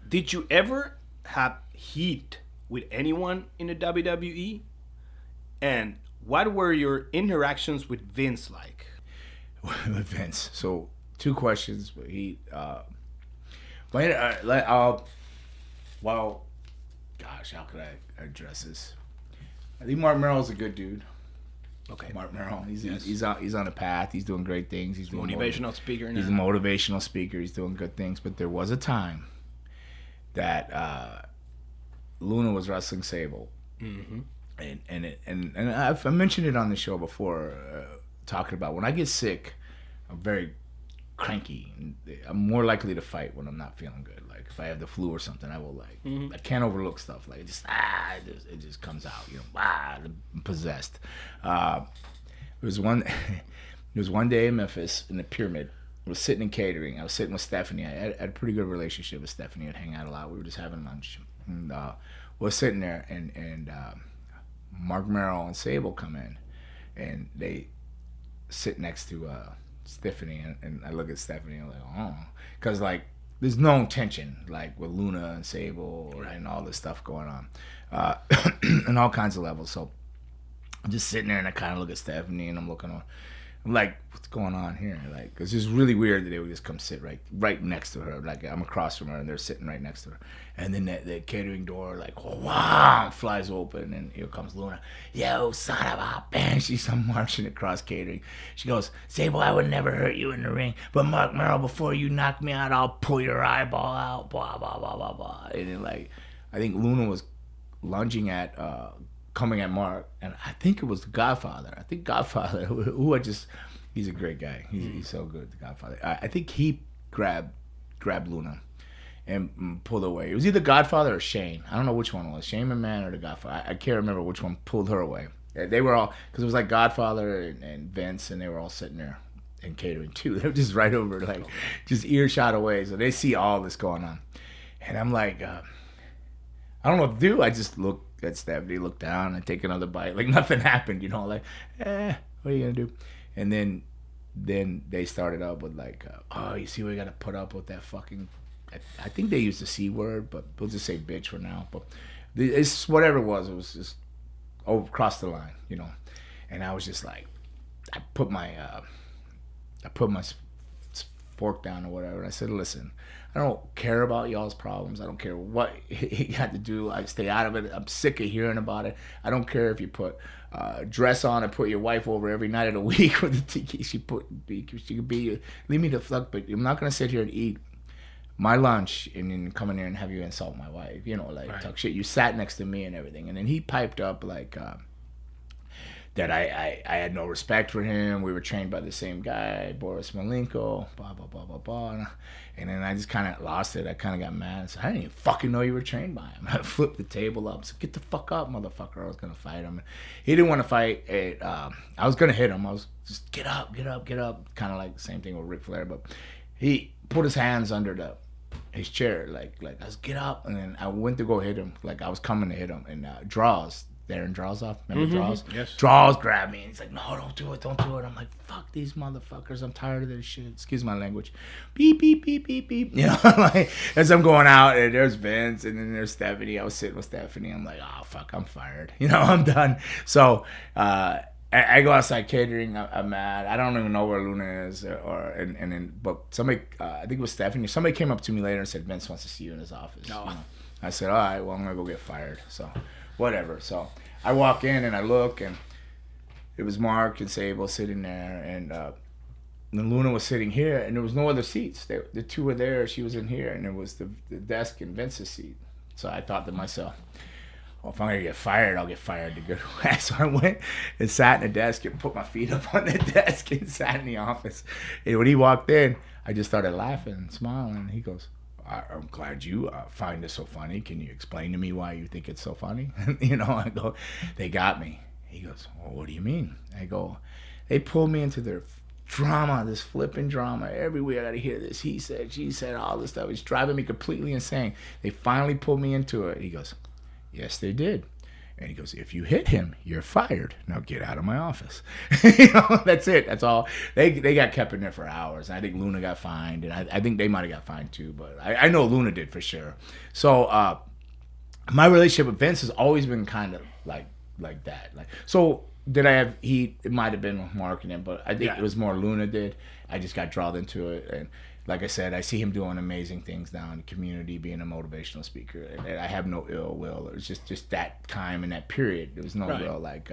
Did you ever have heat with anyone in the WWE? And what were your interactions with Vince like? With Vince. So 2 questions. But well, gosh, how could I address this? I think Mark Merrill's a good dude. Okay. Mark Merrill. Yes. He's on a path. He's doing great things. He's doing Motivational speaker now. He's a motivational speaker. He's doing good things. But there was a time that Luna was wrestling Sable, and I've mentioned it on the show before, talking about when I get sick, I'm very cranky. And I'm more likely to fight when I'm not feeling good. Like if I have the flu or something, I will I can't overlook stuff. Like it just comes out. I'm possessed. It was one day in Memphis in the Pyramid. I was sitting in catering. I was sitting with Stephanie. I had a pretty good relationship with Stephanie. I'd hang out a lot. We were just having lunch. And we're sitting there, and Mark Merrill and Sable come in, and they sit next to Stephanie, and I look at Stephanie, and I'm like, oh, because like there's no tension like with Luna and Sable and all this stuff going on, and all kinds of levels. So I'm just sitting there, and I kind of look at Stephanie, and I'm looking on. I'm like, what's going on here? Like, it's just really weird that they would just come sit right next to her. Like, I'm across from her, and they're sitting right next to her. And then the catering door, like, wow, flies open, and here comes Luna. Yo, son of a bitch. She's marching across catering. She goes, Sable, I would never hurt you in the ring, but Mark Merrill, before you knock me out, I'll pull your eyeball out, blah, blah, blah, blah, blah. And then, like, I think Luna was lunging at coming at Mark, and I think it was the Godfather. I think Godfather, who he's a great guy. He's so good, the Godfather. I think he grabbed Luna and pulled her away. It was either Godfather or Shane. I don't know which one it was, Shane McMahon or the Godfather. I can't remember which one pulled her away. They were all, because it was like Godfather and Vince, and they were all sitting there and catering too. They were just right over, like, just earshot away. So they see all this going on. And I'm like, I don't know what to do. I just look at Stephanie, look down, and take another bite. Like nothing happened, like, what are you gonna do? And then they started up with like, oh, you see, we gotta put up with that fucking. I think they used the C word, but we'll just say bitch for now. But it's whatever it was just across the line, And I was just like, I put my fork down or whatever, and I said, listen, I don't care about y'all's problems. I don't care what you had to do. I stay out of it. I'm sick of hearing about it. I don't care if you put a dress on and put your wife over every night of the week with the tiki. She could be, leave me the fuck, but I'm not going to sit here and eat my lunch and then come in here and have you insult my wife, right. Talk shit. You sat next to me and everything. And then he piped up like, that I had no respect for him. We were trained by the same guy, Boris Malenko, blah, blah, blah, blah, blah. And then I just kind of lost it. I kind of got mad and said, I didn't even fucking know you were trained by him. I flipped the table up. Said, get the fuck up, motherfucker. I was going to fight him. He didn't want to fight. I was going to hit him. I was just, get up. Kind of like the same thing with Ric Flair. But he put his hands under his chair. Like I was, get up. And then I went to go hit him. Like I was coming to hit him. And Draws. Darren Draws off. Remember Draws? Yes. Draws grabbed me and he's like, no, don't do it. I'm like, fuck these motherfuckers. I'm tired of this shit. Excuse my language. Beep, beep, beep, beep, beep. Like, as I'm going out, and there's Vince, and then there's Stephanie. I was sitting with Stephanie. I'm like, oh, fuck, I'm fired. I'm done. So, I go outside catering. I'm mad. I don't even know where Luna is, but somebody, I think it was Stephanie. Somebody came up to me later and said, Vince wants to see you in his office. No. I said, all right, well, I'm gonna go get fired. So, whatever. So I walk in and I look, and it was Mark and Sable sitting there, and then Luna was sitting here, and there was no other seats. The two were there. She was in here, and there was the desk and Vince's seat. So I thought to myself, well, if I'm going to get fired, I'll get fired the good way. So I went and sat in the desk and put my feet up on the desk and sat in the office. And when he walked in, I just started laughing and smiling. He goes, I'm glad you find this so funny. Can you explain to me why you think it's so funny? I go, they got me. He goes, well, what do you mean? I go, they pulled me into their drama, this flipping drama. Every week I got to hear this. He said, she said, all this stuff. It's driving me completely insane. They finally pulled me into it. He goes, yes, they did. And he goes, if you hit him, you're fired. Now get out of my office. That's it. That's all. They got kept in there for hours. I think Luna got fined, and I think they might have got fined too, but I know Luna did for sure. So my relationship with Vince has always been kind of like that. So did I have heat? It might have been marketing, but I think it was more Luna did. I just got drawn into it, and like I said, I see him doing amazing things now in the community, being a motivational speaker. And I have no ill will. It was just that time and that period. There was no real like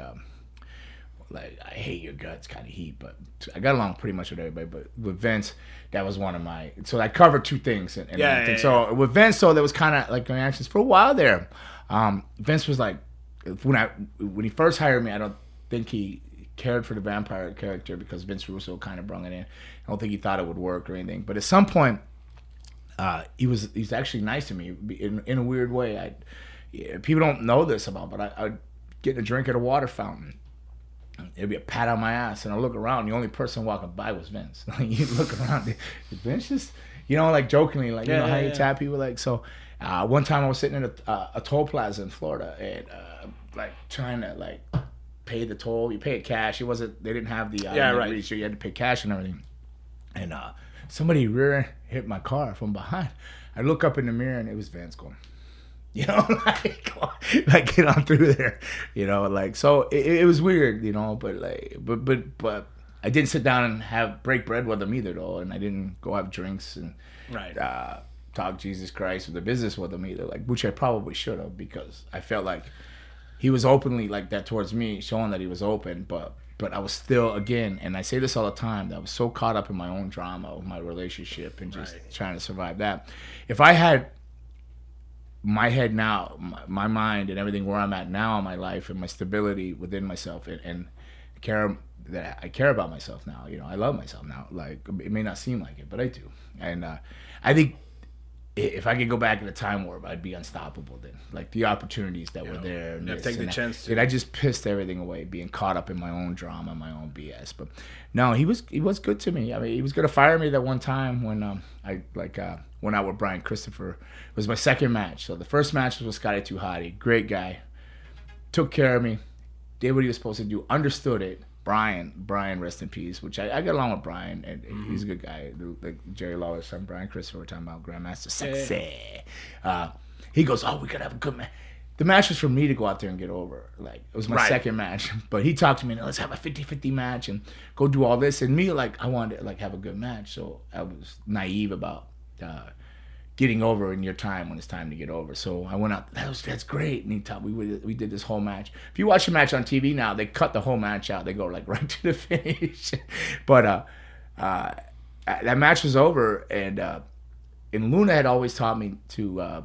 I hate your guts kind of heat. But I got along pretty much with everybody. But with Vince, that was one of my. So I covered two things. So with Vince, so there was kind of like reactions for a while there. Vince was like, when he first hired me, I don't think he cared for the vampire character because Vince Russo kind of brought it in. I don't think he thought it would work or anything. But at some point, he's actually nice to me in a weird way. People don't know this about, but I'd get a drink at a water fountain. It'd be a pat on my ass, and I look around. The only person walking by was Vince. You look around, Vince just, like jokingly, like how you tap people, like so. One time I was sitting in a toll plaza in Florida, and like trying to like pay the toll. You pay it cash. They didn't have the reach, so you had to pay cash and everything. And somebody rear hit my car from behind. I look up in the mirror and it was Vince going, like get on through there, like so. It was weird, but I didn't sit down and break bread with him either, though, and I didn't go have drinks and talk Jesus Christ or the business with him either, like which I probably should have because I felt like he was openly like that towards me, showing that he was open, but I was still, again, and I say this all the time, that I was so caught up in my own drama of my relationship and just trying to survive that. If I had my head now, my mind and everything where I'm at now in my life and my stability within myself and care that I care about myself now, I love myself now. Like, it may not seem like it, but I do. And I think if I could go back in a time warp, I'd be unstoppable then. Like the opportunities that were there. And take the chance to. I just pissed everything away, being caught up in my own drama, my own BS. But no, he was good to me. I mean, he was gonna fire me that one time when I went out with Brian Christopher. It was my second match. So the first match was with Scotty Too Hotty. Great guy. Took care of me. Did what he was supposed to do. Understood it. Brian, rest in peace, which I get along with Brian, and he's a good guy. Like Jerry Lawler's son, Brian Christopher, we're talking about Grandmaster Sexy. He goes, we gotta have a good match. The match was for me to go out there and get over. Like, it was my second match. But he talked to me, let's have a 50-50 match and go do all this. And me, like, I wanted to, like, have a good match. So I was naive about getting over in your time when it's time to get over. So I went out. That's great. And he taught me. We did this whole match. If you watch the match on TV now, they cut the whole match out. They go like right to the finish. But that match was over, and Luna had always taught me to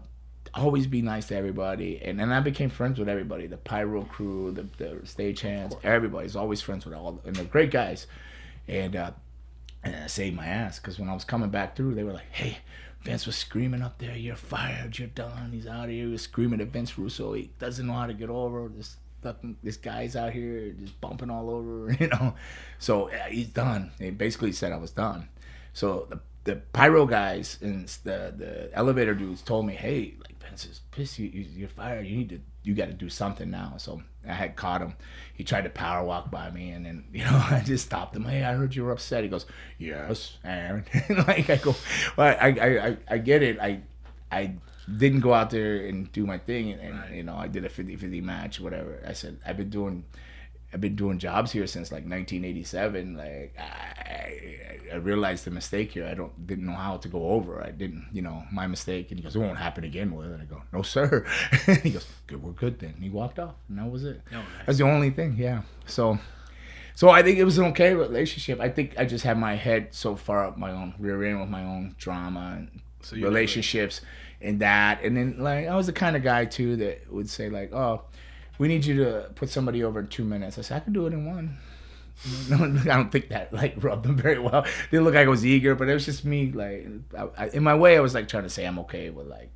always be nice to everybody, and then I became friends with everybody. The pyro crew, the stagehands, everybody's always friends with all, and they're great guys. And I saved my ass because when I was coming back through, they were like, "Hey, Vince was screaming up there, you're fired, you're done, he's out of here." He was screaming at Vince Russo. He doesn't know how to get over this guy's out here just bumping all over, So he's done. They basically said I was done. So the pyro guys and the elevator dudes told me, "Hey, like Vince is pissed. You're fired. You got to do something now." So I had caught him. He tried to power walk by me, and then I just stopped him. "Hey, I heard you were upset." He goes, "Yes, and like I go, well, I get it. I didn't go out there and do my thing, and I did a 50-50 match, whatever. I said I've been doing jobs here since like 1987. Like I realized the mistake here. I didn't know how to go over. I didn't, my mistake." And he goes, "It won't happen again, will it?" And I go, "No, sir." He goes, "Good, we're good then." And he walked off, and that was it. Oh, nice. That's the only thing, yeah. So I think it was an okay relationship. I think I just had my head so far up my own rear end with my own drama and relationships and that. And then like I was the kind of guy too that would say like, "Oh, we need you to put somebody over in 2 minutes." I said, "I can do it in one." No, I don't think that like rubbed them very well. They looked like I was eager, but it was just me. Like in my way, I was like trying to say I'm okay with like,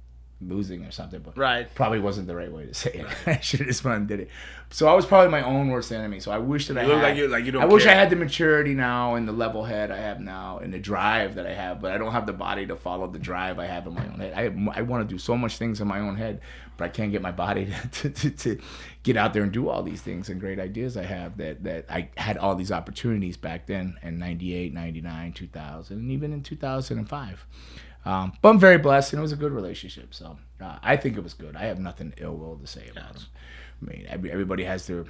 losing or something, but Right. probably wasn't the right way to say it. I should have just went and did it. So I was probably my own worst enemy. So I wish that You look like you don't I wish care. I had the maturity now and the level head I have now and the drive that I have, but I don't have the body to follow the drive I have in my own head. I want to do so much things in my own head, but I can't get my body to get out there and do all these things and great ideas I have that I had all these opportunities back then in 98, 99, 2000, and even in 2005. But I'm very blessed, and it was a good relationship. So I think it was good. I have nothing ill will to say about it. I mean, everybody has their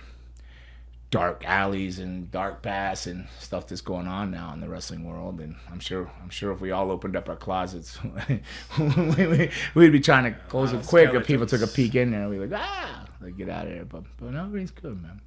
dark alleys and dark pasts and stuff that's going on now in the wrestling world, and I'm sure if we all opened up our closets, we'd be trying to close it quick if people took a peek in there. We'd be like, like, get out of there. But no, everything's good, man.